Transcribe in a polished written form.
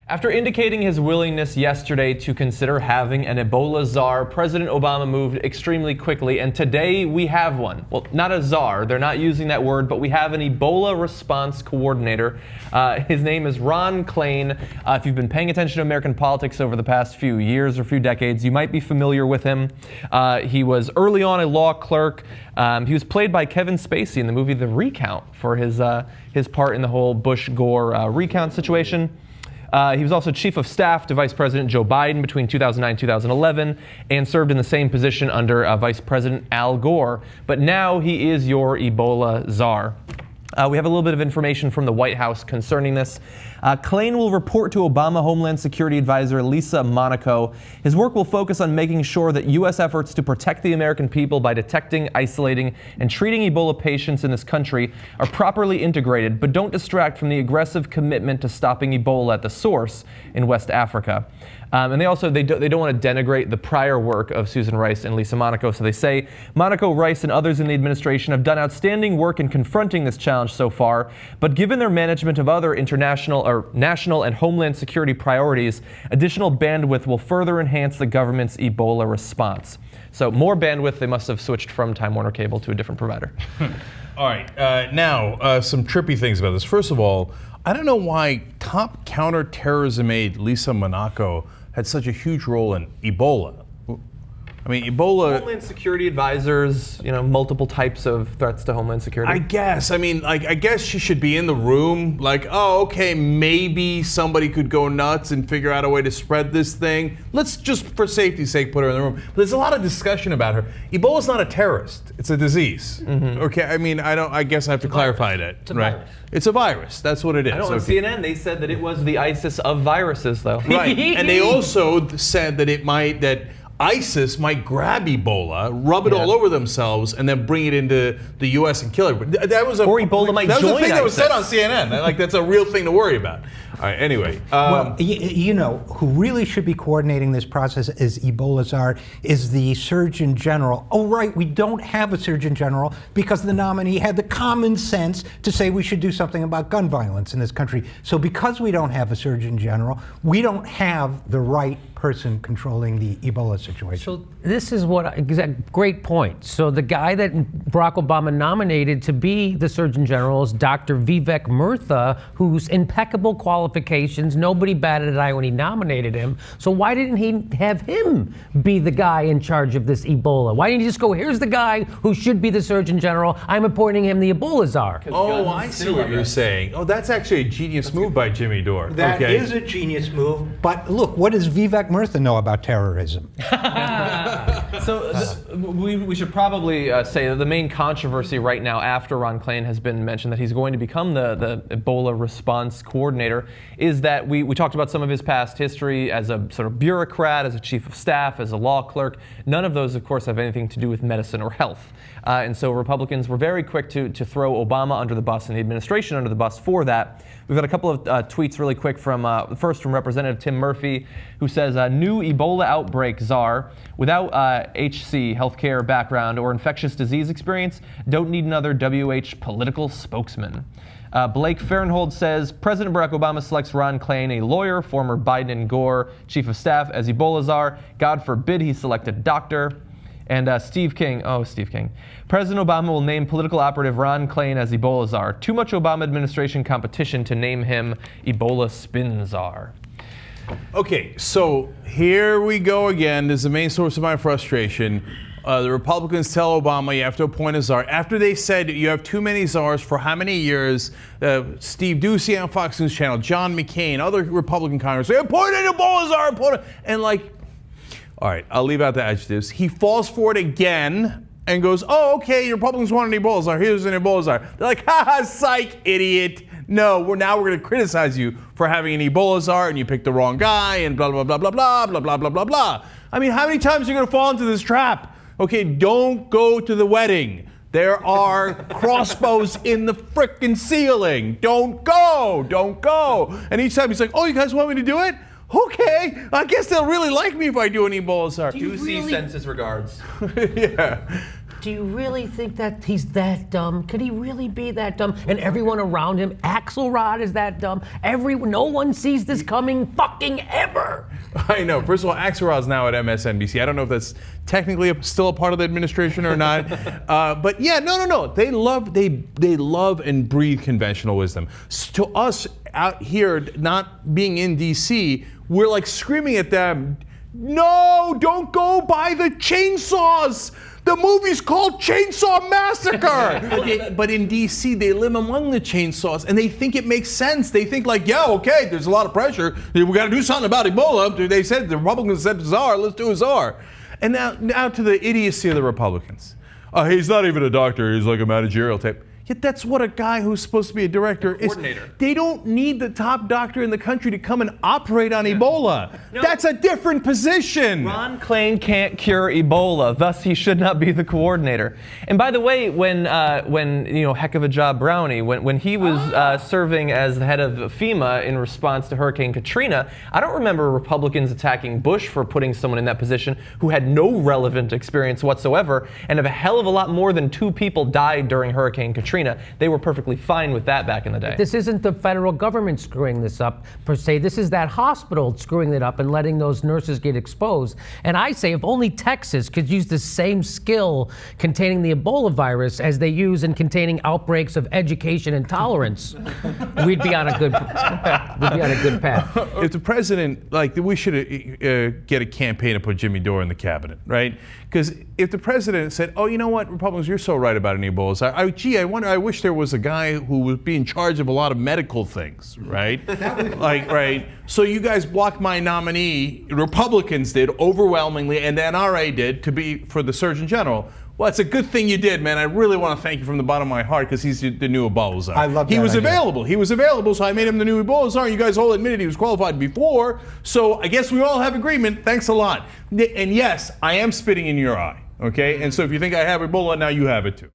After indicating his willingness yesterday to consider having an Ebola czar, President Obama moved extremely quickly, and today we have one. Well, not a czar, they're not using that word, but we have an Ebola response coordinator. His name is Ron Klain. If you've been paying attention to American politics over the past few years or few decades, you might be familiar with him. He was early on a law clerk. He was played by Kevin Spacey in the movie The Recount for his part in the whole Bush-Gore recount situation. He was also chief of staff to Vice President Joe Biden between 2009 and 2011 and served in the same position under Vice President Al Gore. But now he is your Ebola czar. We have a little bit of information from the White House concerning this. Klain will report to Obama Homeland Security Advisor Lisa Monaco. His work will focus on making sure that U.S. efforts to protect the American people by detecting, isolating, and treating Ebola patients in this country are properly integrated, but don't distract from the aggressive commitment to stopping Ebola at the source in West Africa. And they don't want to denigrate the prior work of Susan Rice and Lisa Monaco. So they say Monaco, Rice, and others in the administration have done outstanding work in confronting this challenge so far. But given their management of other international or national and homeland security priorities, additional bandwidth will further enhance the government's Ebola response. So more bandwidth. They must have switched from Time Warner Cable to a different provider. All right. Now, some trippy things about this. First of all, I don't know why top counterterrorism aide Lisa Monaco had such a huge role in Ebola. I mean, Ebola... Homeland Security advisors, multiple types of threats to Homeland Security. I guess. I mean, I guess she should be in the room. Like, oh, okay, maybe somebody could go nuts and figure out a way to spread this thing. Let's just, for safety's sake, put her in the room. But there's a lot of discussion about her. Ebola's not a terrorist. It's a disease. Mm-hmm. Okay, I mean, I guess I have to clarify that. It's a virus. It's a virus. That's what it is. I know, on CNN, they said that it was the ISIS of viruses, though. Right, and they also said that ISIS might grab Ebola, rub it all over themselves, and then bring it into the U.S. and kill it. That was Ebola might join. That was the thing that was ISIS. said on CNN. Like, that's a real thing to worry about. All right. Anyway, well, who really should be coordinating this process is Ebola czar, is the Surgeon General. Oh, right, we don't have a Surgeon General because the nominee had the common sense to say we should do something about gun violence in this country. So because we don't have a Surgeon General, we don't have the right person controlling the Ebola situation. So this is great point. So the guy that Barack Obama nominated to be the Surgeon General is Dr. Vivek Murtha, whose impeccable qualifications, nobody batted an eye when he nominated him. So why didn't he have him be the guy in charge of this Ebola? Why didn't he just go, here's the guy who should be the Surgeon General, I'm appointing him the Ebola czar? Oh, I see what you're saying. Oh, that's actually a genius move by Jimmy Dore. That is a genius move, but look, what does Vivek Murtha know about terrorism? We should probably say that the main controversy right now after Ron Klain has been mentioned that he's going to become the Ebola response coordinator is that we talked about some of his past history as a sort of bureaucrat, as a chief of staff, as a law clerk. None of those, of course, have anything to do with medicine or health. And so Republicans were very quick to throw Obama under the bus and the administration under the bus for that. We've got a couple of tweets really quick from, first from Representative Tim Murphy, who says, new Ebola outbreak czar without HC, healthcare background, or infectious disease experience, don't need another WH political spokesman. Blake Fahrenhold says, President Barack Obama selects Ron Klain, a lawyer, former Biden and Gore chief of staff, as Ebola czar. God forbid he selected a doctor. And Steve King, President Obama will name political operative Ron Klain as Ebola czar. Too much Obama administration competition to name him Ebola spin czar. Okay, so here we go again. This is the main source of my frustration. The Republicans tell Obama you have to appoint a czar. After they said you have too many czars for how many years, Steve Doocy on Fox News Channel, John McCain, other Republican Congress, they appointed Ebola czar, and all right, I'll leave out the adjectives. He falls for it again and goes, oh, okay, Republicans want an Ebola czar. Here's an Ebola czar. They're like, ha, psych, idiot. No, we're going to criticize you for having an Ebola czar and you picked the wrong guy and blah, blah, blah, blah, blah, blah, blah, blah, blah, blah. I mean, how many times are you going to fall into this trap? Okay, don't go to the wedding. There are crossbows in the frickin' ceiling. Don't go. And each time he's like, oh, you guys want me to do it? Okay, I guess they'll really like me if I do an Ebola czar. Doocy sends his regards. Yeah. do you really think that he's that dumb? Could he really be that dumb? And everyone around him, Axelrod is that dumb. No one sees this coming fucking ever. I know. First of all, Axelrod's now at MSNBC. I don't know if that's technically still a part of the administration or not. But yeah, no. They love and breathe conventional wisdom. To us out here, not being in D.C., we're like screaming at them, no, don't go buy the chainsaws. The movie's called Chainsaw Massacre. But in D.C., they live among the chainsaws, and they think it makes sense. They think like, yeah, okay, there's a lot of pressure. We got to do something about Ebola. They said, the Republicans said czar, let's do a czar. And now to the idiocy of the Republicans. He's not even a doctor. He's like a managerial type. Yet that's what a guy who's supposed to be a director is. Coordinator. They don't need the top doctor in the country to come and operate on Ebola. No. That's a different position. Ron Klain can't cure Ebola, thus he should not be the coordinator. And by the way, when heck of a job Brownie, when he was serving as the head of FEMA in response to Hurricane Katrina, I don't remember Republicans attacking Bush for putting someone in that position who had no relevant experience whatsoever, and if a hell of a lot more than 2 people died during Hurricane Katrina, they were perfectly fine with that back in the day. This isn't the federal government screwing this up, per se. This is that hospital screwing it up and letting those nurses get exposed. And I say if only Texas could use the same skill containing the Ebola virus as they use in containing outbreaks of education and tolerance, we'd be on a good path. If the president, we should get a campaign to put Jimmy Dore in the cabinet, right? Because if the president said, oh, you know what, Republicans, you're so right about an Ebola. I wish there was a guy who would be in charge of a lot of medical things, right? Right. So you guys blocked my nominee, Republicans did overwhelmingly, and the NRA did, to be for the Surgeon General. Well, it's a good thing you did, man. I really want to thank you from the bottom of my heart because he's the new Ebola Czar. I love that. He was idea. available. He was available, so I made him the new Ebola Czar. You guys all admitted he was qualified before, so I guess we all have agreement. Thanks a lot. And yes, I am spitting in your eye, okay? And so if you think I have Ebola, now you have it too.